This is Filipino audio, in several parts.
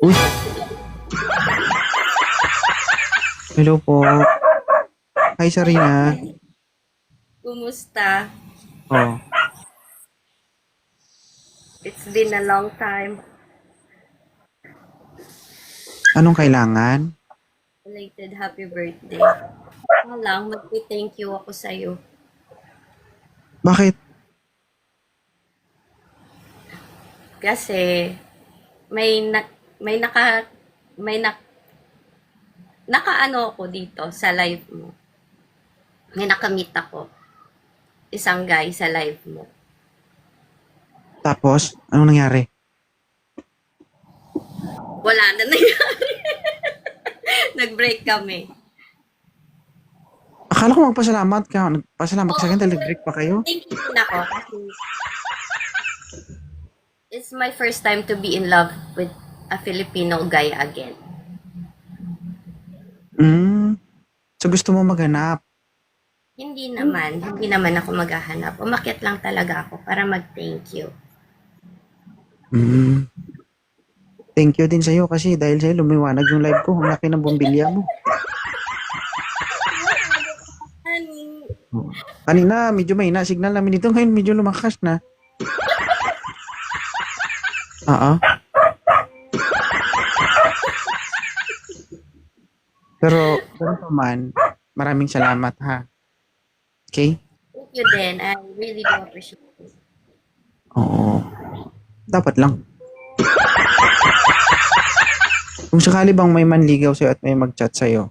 Uy, hello po. Hi, Sarina. Kumusta? Oh, It's been a long time. anong kailangan? Belated happy birthday. Lang, magti-thank you ako sa'yo. Bakit? Kasi may na, may naka may na, nakaano ako dito sa live mo. May nakamit ako. Isang guy sa live mo. Tapos, anong nangyari? Wala na nangyari. Nag-break kami. Akala ko magpasalamat ka. Nagpasalamat ka sa Oo, akin dahil nag-break pa kayo. thank you din ako kasi it's my first time to be in love with a Filipino guy again. Hmm. So, gusto mo maghanap. Hindi naman ako maghahanap. Umakyat lang talaga ako para mag-thank you. Hmm. Thank you din sa'yo kasi dahil sa'yo lumiwanag yung live ko. Ang laki ng bumbilya mo. Honey, Oo. Kanina, medyo mahina signal namin dito. Ngayon, medyo lumakas na. Oo. Pero naman, maraming salamat ha. Okay? thank you din. I really do appreciate it. Oo. Dapat lang. Kung sakali bang may manligaw sa'yo at may mag-chat sa'yo,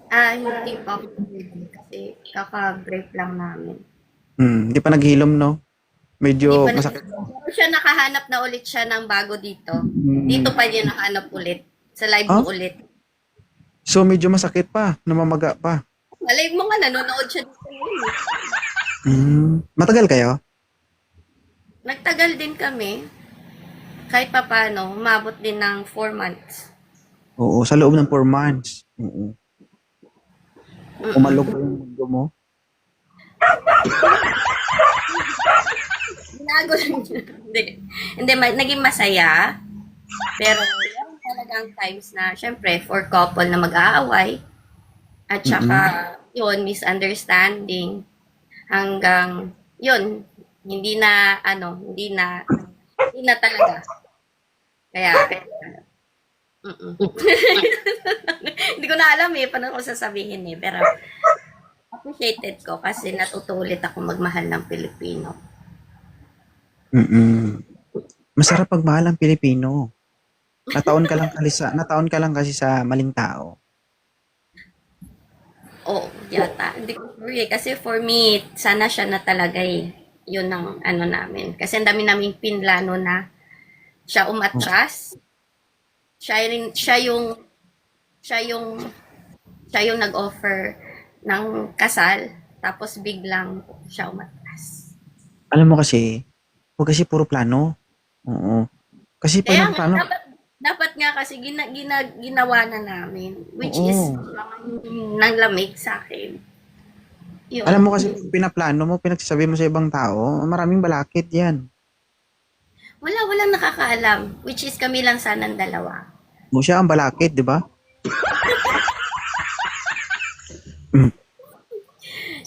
Hindi pa ako ready kasi kaka-break lang namin. hindi pa naghilom, no? Hindi pa Medyo na, masakit. pero siya nakahanap na ulit siya ng bago dito. Mm, Dito pa niya nakahanap ulit. Sa live ah? mo ulit. So, medyo masakit pa, namamaga pa. Sa live mo nga, nanonood siya dito ngayon. Matagal kayo? Nagtagal din kami. Kahit papano, umabot din ng 4 months. Oo, sa loob ng 4 months. Oo. Umalog Mm-mm. ba yung mundo mo? Binago lang niya. Hindi. Hindi, naging masaya. Pero, yan talagang times na, syempre, for couple na mag-aaway, at saka, Mm. yun, misunderstanding, hanggang, yun, hindi na talaga. Kaya, mm hindi ko na alam paano ko sasabihin pero appreciated ko kasi natutulit ako magmahal ng Pilipino. Mm. Masarap pagmahal ang Pilipino. Nataon ka lang kasi sa maling tao. Oo, yata. Hindi ko sure Kasi for me, sana siya na talaga Yun ang ano namin. Kasi ang dami naming pinlano na siya Oo. umatras. Siya rin, siya yung, siya yung nag-offer ng kasal. Tapos biglang siya umatras. Alam mo kasi, huwag kasi puro plano. Oo. Kasi pag Kaya nga, nagplano, dapat nga kasi ginawa na namin. Which is, oo. nang lamig sa akin. Alam Yun. mo kasi pag pinaplano mo, pinagsasabi mo sa ibang tao, maraming balakid yan. Walang nakakaalam. Which is kami lang sanang dalawa. Mo siya ang balakid, di ba? Mm.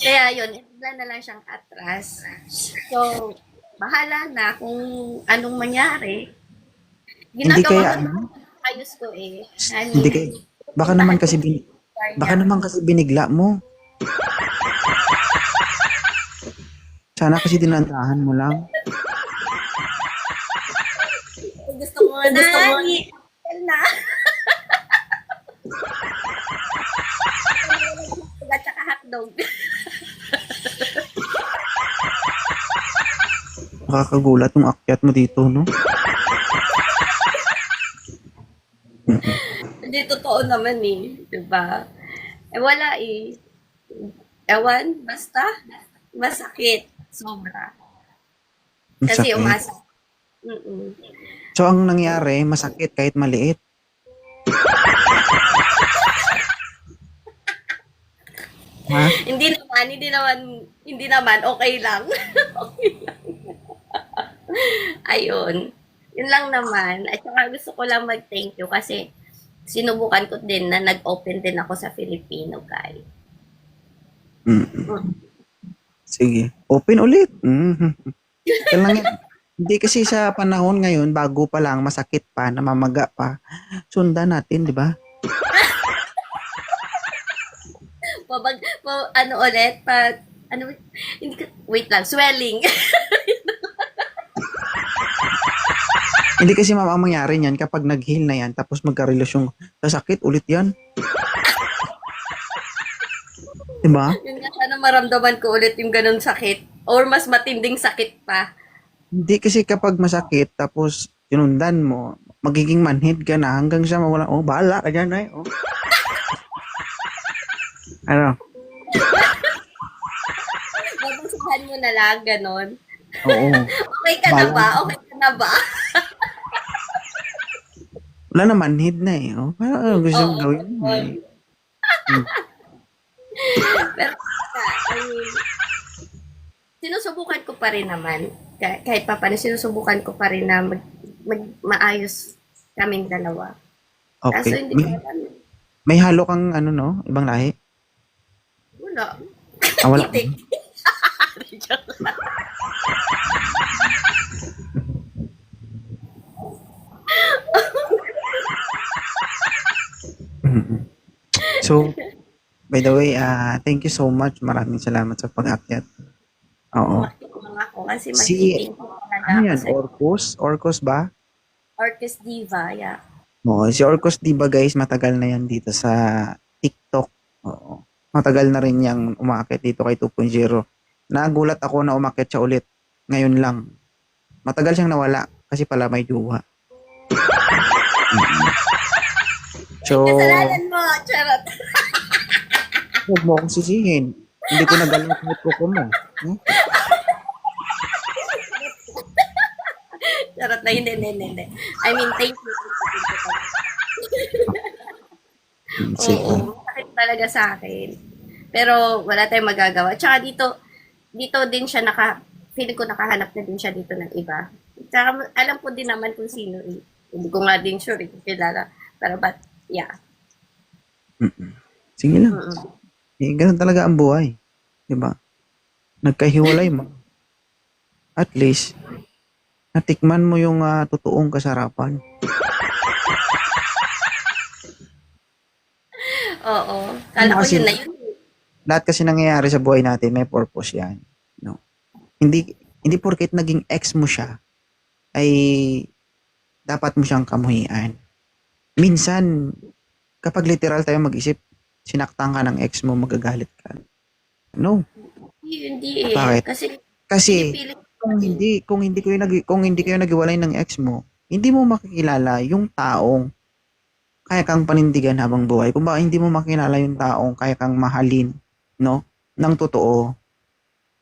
Kaya yun, bigla na lang siyang atras. So, bahala na kung anong mangyari. Hindi Ginagawa kaya ko ano, naman ayos ko I hindi mean, kaya, baka naman puntahan ko kasi yung car baka niya. naman kasi binigla mo. Sana kasi dinandahan mo lang. Nani! Na! At saka hotdog. Nakakagulat yung akyat mo dito, no? Mm. Hindi totoo naman diba? Wala Ewan, basta masakit. Sobra. Ang Kasi sakit. umasa. Mm-mm. So, ang nangyari, masakit kahit maliit. Ha? Hindi naman, okay lang. Okay lang. Ayun. Yun lang naman. At saka gusto ko lang mag-thank you kasi sinubukan ko din na nag-open din ako sa Filipino guy. Mm. Mm. Sige, open ulit. Okey lang yan. Hindi kasi sa panahon ngayon, bago pa lang, masakit pa, namamaga pa, sundan natin, 'di ba? Ano ulit, ano, hindi ko, wait lang, swelling. Hindi kasi ang mangyari niyan kapag nag-heal na yan tapos magkarelasyon, sasakit ulit yan, 'di ba? Yun nga, sana maramdaman ko ulit yung ganun sakit. Or mas matinding sakit pa. Hindi kasi kapag masakit tapos sinundan mo, magiging manhid ka na hanggang sa mawala, "Oh, bahala ka diyan, ay, oh." Ano? Babansahan mo na lang, ganun. Oo, Okay ka na bahala. ba? Okay ka na ba? Wala na, manhid na, eh, oh. Ano gusto mong Oo. gawin mo, eh. Hmm, Pero, I mean, sinusubukan ko pa rin naman. Kahit pa paano, sinusubukan ko pa rin na maayos kaming dalawa. Kaso okey. hindi ko May alam. may halo kang ano 'no, ibang lahi? Wala. Ah, wala. Itik. Mm. So, by the way, thank you so much. Maraming salamat sa pag-akyat. Oo. Makikinig ako kasi Si magtiting ko talaga ano ako 'yan, sa Orcus? Orcus ba? Orchis Diva. Yeah. Oo, si Orcus 'di ba guys, matagal na 'yan dito sa TikTok. Oo. Matagal na rin 'yang umaakyat dito kay 2.0. Nagulat ako na umakyat siya ulit ngayon lang. Matagal siyang nawala kasi pala may jowa. Mm. So, Kasalanan mo, charot. huwag mo akong sisihin. Hindi ko nagalit kahit kuko mo. Hmm? Charot na, hindi. I mean, thank you. Oo, Sige. sakit talaga sa akin. Pero wala tayong magagawa. Tsaka dito din siya feeling ko nakahanap na din siya dito ng iba. Tsaka alam ko din naman kung sino eh. Hindi ko nga din sure kung kilala. Pero yeah. Mm. Sige lang. Mm-mm. Eh, ganun talaga ang buhay. 'Di ba? Nagkahiwalay mo. At least, natikman mo yung totoong kasarapan. Oo. Ano Kala ko kasi, yun na yun. lahat kasi nangyayari sa buhay natin may purpose yan. No? Hindi porket naging ex mo siya, ay dapat mo siyang kamuhian. Minsan, kapag literal tayo mag-isip, sinaktan ka ng ex mo, magagalit ka. No. Hindi eh. Bakit? Kasi Kasi, pinipilit natin. kung hindi kayo naghiwalay ng ex mo, hindi mo makikilala yung taong kaya kang panindigan habang buhay. Kung baka hindi mo makilala yung taong kaya kang mahalin, no? Ng totoo.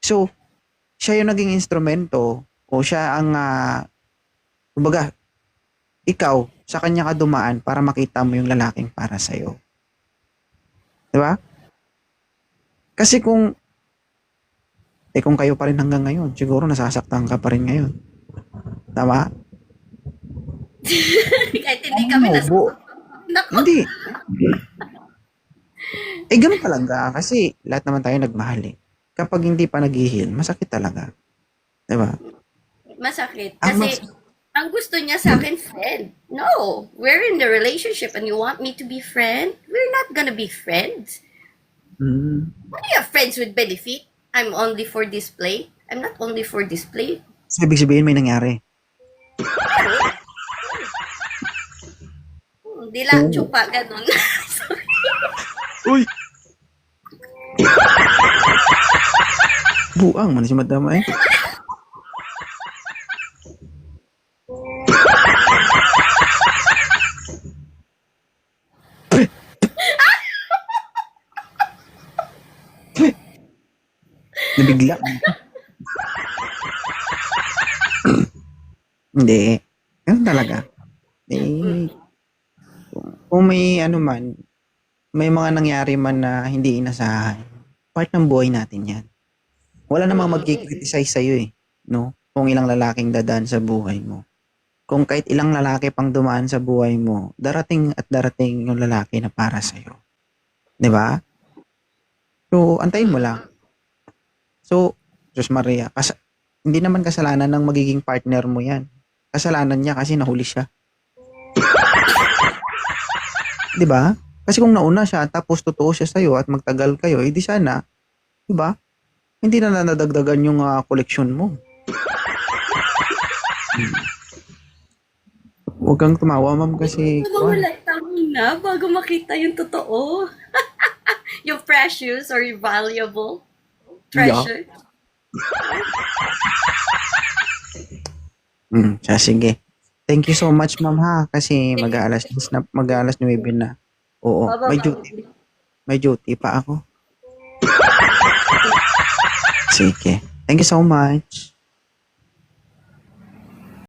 So, siya yung naging instrumento o siya ang, kumbaga, ikaw, sa kanya ka dumaan para makita mo yung lalaking para sa'yo. Di ba? Kasi kung kayo pa rin hanggang ngayon, siguro nasasaktan ka pa rin ngayon. Tama? Kahit hindi kami Bu, Nako. hindi. Ganun talaga. Kasi lahat naman tayo nagmahal eh. Kapag hindi pa nag-heal, masakit talaga. Di ba? Masakit. Ang mas, Kasi ang gusto niya sa akin, friend. No, we're in the relationship and you want me to be friend? We're not gonna be friends. Why are you friends with benefit? I'm only for display. I'm not only for display. so ibig sabihin may nangyari. Dila, Oo. chupa, ganun. Uy! Buang man si madam eh. Nabigla. Hindi. Ganun talaga. Eh, kung may ano man, may mga nangyari man na hindi inasahan, part ng buhay natin yan. Wala namang magkikriticize sa'yo eh. No? Kung ilang lalaking dadaan sa buhay mo. kung kahit ilang lalaki pang dumaan sa buhay mo, darating at darating yung lalaki na para sa'yo. 'Di ba? So, antayin mo lang. So, Diyos Maria, hindi naman kasalanan ng magiging partner mo yan. Kasalanan niya kasi nahuli siya. 'Di ba? Kasi kung nauna siya tapos totoo siya sa'yo at magtagal kayo, di sana, 'di ba? Hindi na nadagdagan yung koleksyon mo. Huwag kang tumawa, ma'am, kasi Wala tama na bago makita yung totoo. Yung precious or yung valuable treasure. Sige. Thank you so much, ma'am, ha, kasi mag-aalas 9 na. Oo, may duty pa ako. Sige. Thank you so much.